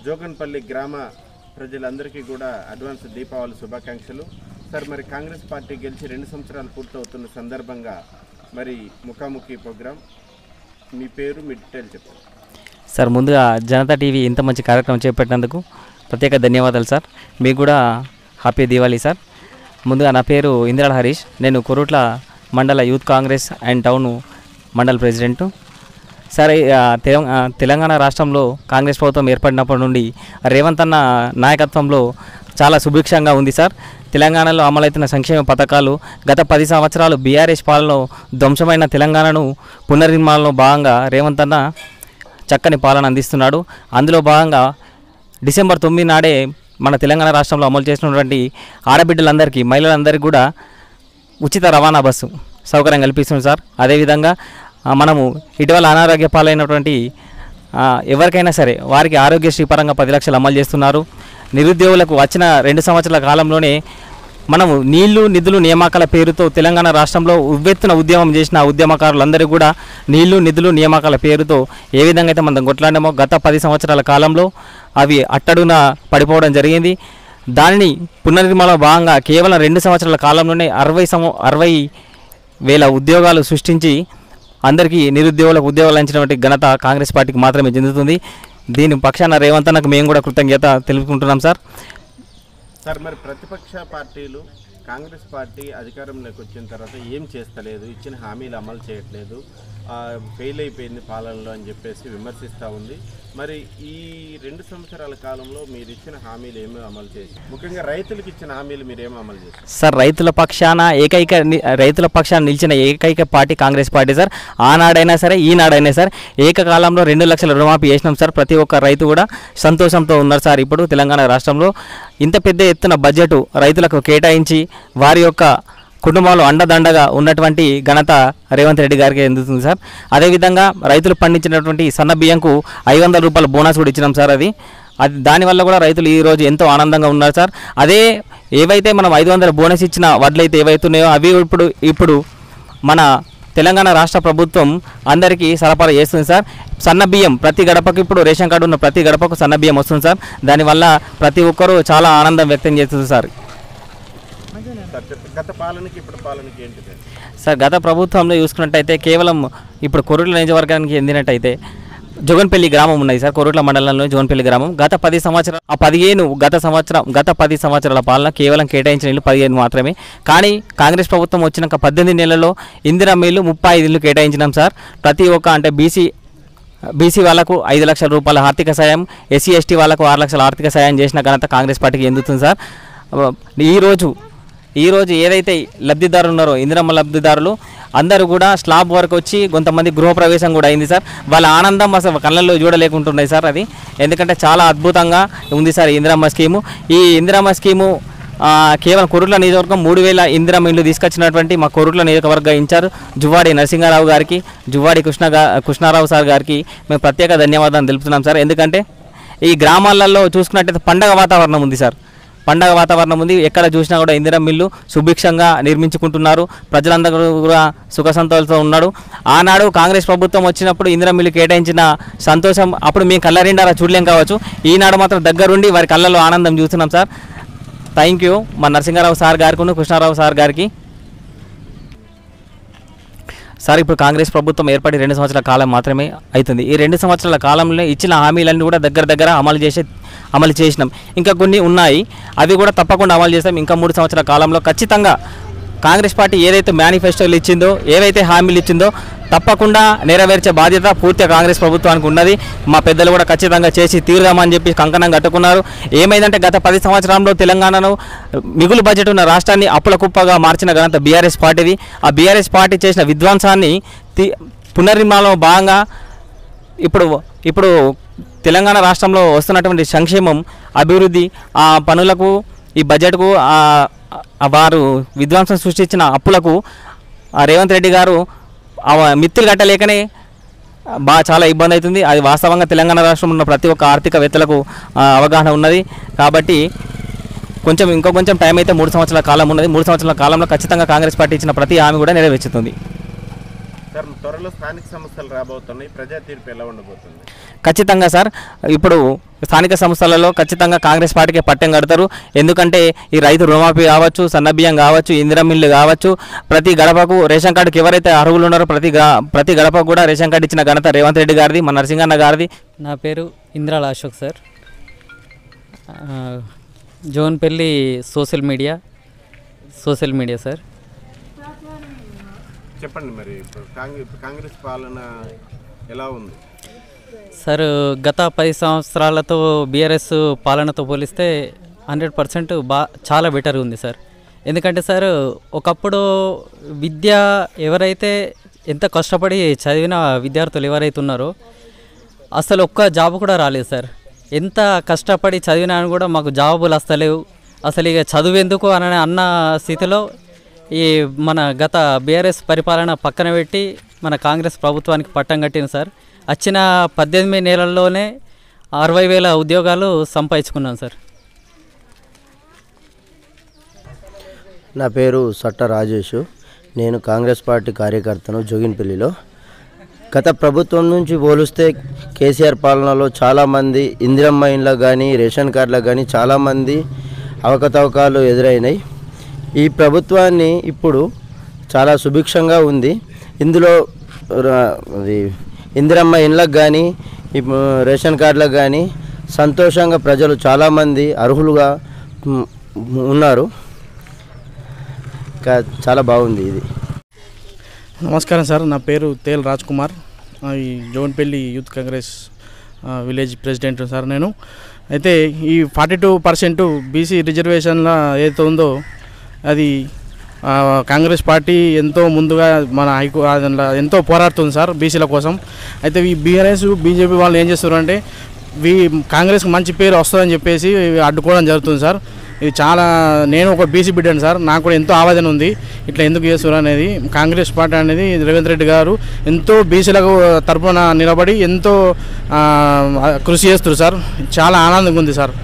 జోగన్పల్లి గ్రామ ప్రజలందరికీ కూడా అడ్వాన్స్ దీపావళి శుభాకాంక్షలు. సార్, మరి కాంగ్రెస్ పార్టీ గెలిచి 2 సంవత్సరాలు పూర్తవుతున్న సందర్భంగా మరి ముఖాముఖి ప్రోగ్రాం, మీ పేరు, మీ డీటెయిల్ చెప్పండి. సార్, ముందుగా జనతా టీవీ ఇంత మంచి కార్యక్రమం చేపట్టినందుకు ప్రత్యేక ధన్యవాదాలు సార్. మీకు కూడా హ్యాపీ దీవాళీ సార్. ముందుగా నా పేరు ఇంద్రాల హరీష్. నేను కొరుట్ల మండల యూత్ కాంగ్రెస్ అండ్ టౌన్ మండల ప్రెసిడెంటు సార్. తెలంగాణ రాష్ట్రంలో కాంగ్రెస్ ప్రభుత్వం ఏర్పడినప్పటి నుండి రేవంత్ అన్న నాయకత్వంలో చాలా సుభిక్షంగా ఉంది సార్. తెలంగాణలో అమలవుతున్న సంక్షేమ పథకాలు గత 10 సంవత్సరాలు బీఆర్ఎస్ పాలనలో ధ్వంసమైన తెలంగాణను పునర్నిర్మాణంలో భాగంగా రేవంత్ అన్న చక్కని పాలన అందిస్తున్నాడు. అందులో భాగంగా డిసెంబర్ 9 నాడే మన తెలంగాణ రాష్ట్రంలో అమలు చేసినటువంటి ఆడబిడ్డలందరికీ, మహిళలందరికీ కూడా ఉచిత రవాణా బస్సు సౌకర్యం కల్పిస్తుంది సార్. అదేవిధంగా మనము ఇటీవల అనారోగ్య పాలైనటువంటి ఎవరికైనా సరే వారికి ఆరోగ్యశ్రీ పరంగా 10 లక్షలు అమలు చేస్తున్నారు. నిరుద్యోగులకు వచ్చిన 2 సంవత్సరాల కాలంలోనే మనము నీళ్లు నిధులు నియామకాల పేరుతో తెలంగాణ రాష్ట్రంలో ఉవ్వెత్తున ఉద్యమం చేసిన ఉద్యమకారులందరూ కూడా నీళ్లు నిధులు నియామకాల పేరుతో ఏ విధంగా అయితే మనం కొట్లాడామో గత 10 సంవత్సరాల కాలంలో అవి అట్టడున పడిపోవడం జరిగింది. దానిని పునర్నిర్మాణ భాగంగా కేవలం 2 సంవత్సరాల కాలంలోనే 60,000 ఉద్యోగాలు సృష్టించి అందరికీ నిరుద్యోగులకు ఉద్యోగాలు ఇచ్చినటువంటి ఘనత కాంగ్రెస్ పార్టీకి మాత్రమే చెందుతుంది. దీని పక్షాన రేవంత్ అన్నకు మేము కూడా కృతజ్ఞత తెలుపుకుంటున్నాం సార్. సార్, మరి ప్రతిపక్ష పార్టీలు కాంగ్రెస్ పార్టీ అధికారంలోకి వచ్చిన తర్వాత ఏం చేస్తలేదు, ఇచ్చిన హామీలు అమలు చేయట్లేదు, ఫెయిల్ అయిపోయింది పాలనలో అని చెప్పేసి విమర్శిస్తూ ఉంది. మరి ఈ 2 సంవత్సరాల కాలంలో మీరు ఇచ్చిన హామీలు ఏమీ అమలు చేసి, ముఖ్యంగా రైతులకు ఇచ్చిన హామీలు మీరు ఏమీ అమలు చేశారు? సార్, రైతుల పక్షాన నిలిచిన ఏకైక పార్టీ కాంగ్రెస్ పార్టీ సార్. ఆనాడైనా సరే ఈనాడైనా సరే ఏకకాలంలో 2 లక్షల రుణమాఫీ చేసినాం సార్. ప్రతి ఒక్క రైతు కూడా సంతోషంతో ఉన్నారు సార్. ఇప్పుడు తెలంగాణ రాష్ట్రంలో ఇంత పెద్ద ఎత్తున బడ్జెట్ రైతులకు కేటాయించి వారి యొక్క కుటుంబాలు అండదండగా ఉన్నటువంటి ఘనత రేవంత్ రెడ్డి గారికి అందుతుంది సార్. అదేవిధంగా రైతులు పండించినటువంటి సన్న బియ్యంకు 500 రూపాయల బోనస్ కూడా ఇచ్చినాం సార్. అది దానివల్ల కూడా రైతులు ఈరోజు ఎంతో ఆనందంగా ఉన్నారు సార్. అదే ఏవైతే మనం 500 బోనస్ ఇచ్చిన వడ్లయితే ఏవైతున్నాయో అవి ఇప్పుడు మన తెలంగాణ రాష్ట్ర ప్రభుత్వం అందరికీ సరఫరా చేస్తుంది సార్. సన్న బియ్యం ప్రతి గడపకు, ఇప్పుడు రేషన్ కార్డు ఉన్న ప్రతి గడపకు సన్న బియ్యం వస్తుంది సార్. దానివల్ల ప్రతి ఒక్కరూ చాలా ఆనందం వ్యక్తం చేస్తుంది సార్. గత పాలనకి ఇప్పుడు పాలనకి ఏంటిది సార్? గత ప్రభుత్వంలో చూసుకున్నట్టయితే కేవలం ఇప్పుడు కొరుట్ల నియోజకవర్గానికి చెందినట్టయితే జోగన్పల్లి గ్రామం ఉన్నాయి సార్. కొరుట్ల మండలంలో జోగన్పల్లి గ్రామం గత 10 సంవత్సరాలు గత 10 సంవత్సరాల పాలన కేవలం కేటాయించిన ఇల్లు 15 మాత్రమే. కానీ కాంగ్రెస్ ప్రభుత్వం వచ్చినాక 18 నెలల్లో ఇందిరమ్మ ఇల్లు 35 ఇల్లు కేటాయించినాం సార్. ప్రతి ఒక్క అంటే బీసీ వాళ్ళకు 5 లక్షల రూపాయల ఆర్థిక సాయం, ఎస్సీ ఎస్టీ వాళ్ళకు 6 లక్షల ఆర్థిక సాయం చేసిన ఘనత కాంగ్రెస్ పార్టీకి ఎందుతుంది సార్. ఈరోజు ఏదైతే లబ్ధిదారులు ఉన్నారో ఇందిరమ్మ లబ్ధిదారులు అందరూ కూడా స్లాబ్ వరకు వచ్చి కొంతమంది గృహప్రవేశం కూడా అయింది సార్. వాళ్ళ ఆనందం అసలు కళ్ళల్లో చూడలేకుంటున్నాయి సార్. అది ఎందుకంటే చాలా అద్భుతంగా ఉంది సార్ ఇందిరమ్మ స్కీము. ఈ ఇందిరమ్మ స్కీము కేవలం కొరుట్ల నియోజకవర్గం 3000 ఇందిరమ్మ ఇల్లు తీసుకొచ్చినటువంటి మా కొరుట్ల నియోజకవర్గ ఇన్ఛార్జ్ జువ్వాడి నరసింహారావు గారికి, జువ్వాడి కృష్ణారావు సార్ గారికి మేము ప్రత్యేక ధన్యవాదాలు తెలుపుతున్నాం సార్. ఎందుకంటే ఈ గ్రామాలలో చూసుకున్నట్టయితే పండగ వాతావరణం ఉంది సార్. పండగ వాతావరణం ఉంది. ఎక్కడ చూసినా కూడా ఇందిరమ్మ ఇల్లు సుభిక్షంగా నిర్మించుకుంటున్నారు. ప్రజలందరూ కూడా సుఖ సంతోషంతో ఉన్నాడు. ఆనాడు కాంగ్రెస్ ప్రభుత్వం వచ్చినప్పుడు ఇందిరమ్మ ఇల్లు కేటాయించిన సంతోషం అప్పుడు మేము కళ్ళరిండారా చూడలేం కావచ్చు. ఈనాడు మాత్రం దగ్గరుండి వారి కళ్ళలో ఆనందం చూస్తున్నాం సార్. థ్యాంక్ యూ మా నరసింహారావు సార్ గారికి, కృష్ణారావు సార్ గారికి. సార్, ఇప్పుడు కాంగ్రెస్ ప్రభుత్వం ఏర్పడి 2 సంవత్సరాల కాలం మాత్రమే అవుతుంది. ఈ 2 సంవత్సరాల కాలంలో ఇచ్చిన హామీలన్నీ కూడా దగ్గర అమలు చేసినాం. ఇంకా కొన్ని ఉన్నాయి, అవి కూడా తప్పకుండా అమలు చేస్తాం. ఇంకా 3 సంవత్సరాల కాలంలో ఖచ్చితంగా కాంగ్రెస్ పార్టీ ఏదైతే మేనిఫెస్టోలు ఇచ్చిందో, ఏవైతే హామీలు ఇచ్చిందో తప్పకుండా నెరవేర్చే బాధ్యత పూర్తిగా కాంగ్రెస్ ప్రభుత్వానికి ఉన్నది. మా పెద్దలు కూడా ఖచ్చితంగా చేసి తీరుదామని చెప్పి కంకణం కట్టుకున్నారు. ఏమైందంటే గత 10 సంవత్సరాల్లో తెలంగాణను మిగులు బడ్జెట్ ఉన్న రాష్ట్రాన్ని అప్పుల కుప్పగా మార్చిన ఘనత బీఆర్ఎస్ పార్టీది. ఆ బీఆర్ఎస్ పార్టీ చేసిన విధ్వంసాన్ని పునర్నిర్మాణంలో భాగంగా ఇప్పుడు తెలంగాణ రాష్ట్రంలో వస్తున్నటువంటి సంక్షేమం, అభివృద్ధి, ఆ పనులకు, ఈ బడ్జెట్కు, వారు విధ్వంసం సృష్టించిన అప్పులకు రేవంత్ రెడ్డి గారు మిత్తులు కట్టలేకనే చాలా ఇబ్బంది అవుతుంది. అది వాస్తవంగా తెలంగాణ రాష్ట్రంలో ఉన్న ప్రతి ఒక్క ఆర్థికవేత్తలకు అవగాహన ఉన్నది. కాబట్టి ఇంకో కొంచెం టైం అయితే 3 సంవత్సరాల కాలం ఉన్నది. 3 సంవత్సరాల కాలంలో ఖచ్చితంగా కాంగ్రెస్ పార్టీ ఇచ్చిన ప్రతి హామీ కూడా నెరవేర్చుతుంది. సార్, త్వరలో స్థానిక సమస్యలు రాబోతున్నాయి, ప్రజా తీర్పు ఎలా ఉండబోతుంది? ఖచ్చితంగా సార్. ఇప్పుడు స్థానిక సంస్థలలో ఖచ్చితంగా కాంగ్రెస్ పార్టీకి పట్టం కడతారు. ఎందుకంటే ఈ రైతు రుణమాఫీ కావచ్చు, సన్నబియ్యం కావచ్చు, ఇందిరా మిల్లు కావచ్చు, ప్రతి గడపకు రేషన్ కార్డుకి ఎవరైతే అర్హులు ఉన్నారో ప్రతి గడపకు కూడా రేషన్ కార్డు ఇచ్చిన ఘనత రేవంత్ రెడ్డి గారిది, మన నరసింగన్న గారిది. నా పేరు Indrala Ashok sir. Jonpalli social media sir. చెప్పండి, మరి ఇప్పుడు కాంగ్రెస్ పాలన ఎలా ఉంది సార్? గత 10 సంవత్సరాలతో బీఆర్ఎస్ పాలనతో పోలిస్తే 100% చాలా బెటర్గా ఉంది సార్. ఎందుకంటే సార్, ఒకప్పుడు విద్య ఎవరైతే ఎంత కష్టపడి చదివిన విద్యార్థులు ఎవరైతే ఉన్నారో అసలు ఒక్క జాబ్ కూడా రాలేదు సార్. ఎంత కష్టపడి చదివినా కూడా మాకు జాబులు వస్తలేవు, అసలు ఇక చదువెందుకు అని అన్న స్థితిలో ఈ మన గత బీఆర్ఎస్ పరిపాలన పక్కన పెట్టి మన కాంగ్రెస్ ప్రభుత్వానికి పట్టం కట్టింది సార్. వచ్చిన 18 నెలల్లోనే 60,000 ఉద్యోగాలు సంపాదించుకున్నాం సార్. నా పేరు సట్ట రాజేష్. నేను కాంగ్రెస్ పార్టీ కార్యకర్తను జోగిన్పల్లిలో. గత ప్రభుత్వం నుంచి పోలిస్తే కేసీఆర్ పాలనలో చాలామంది ఇందిరమ్మ ఇండ్లకు కానీ రేషన్ కార్డులకు కానీ చాలామంది అవకతవకాలు ఎదురైనాయి. ఈ ప్రభుత్వాన్ని ఇప్పుడు చాలా సుభిక్షంగా ఉంది. ఇందులో ఇందిరమ్మ ఇండ్లకు కానీ రేషన్ కార్డులకు కానీ సంతోషంగా ప్రజలు చాలామంది అర్హులుగా ఉన్నారు. చాలా బాగుంది ఇది. నమస్కారం సార్, నా పేరు తేల్ రాజ్ కుమార్. ఈ Jonpalli youth Congress village president sir నేను. అయితే ఈ 42% బీసీ రిజర్వేషన్ల ఏదైతే ఉందో అది కాంగ్రెస్ పార్టీ ఎంతో ముందుగా మన ఎంతో పోరాడుతుంది సార్ బీసీల కోసం. అయితే ఈ బీఆర్ఎస్ బీజేపీ వాళ్ళు ఏం చేస్తారంటే కాంగ్రెస్కి మంచి పేరు వస్తుందని చెప్పేసి అడ్డుకోవడం జరుగుతుంది సార్. ఇది చాలా, నేను ఒక బీసీ బిడ్డను సార్, నాకు కూడా ఎంతో ఆవేదన ఉంది ఇట్లా ఎందుకు చేస్తున్నారు అనేది. కాంగ్రెస్ పార్టీ అనేది రేవంత్ రెడ్డి గారు ఎంతో బీసీలకు తరపున నిలబడి ఎంతో కృషి చేస్తారు సార్. చాలా ఆనందంగా ఉంది సార్.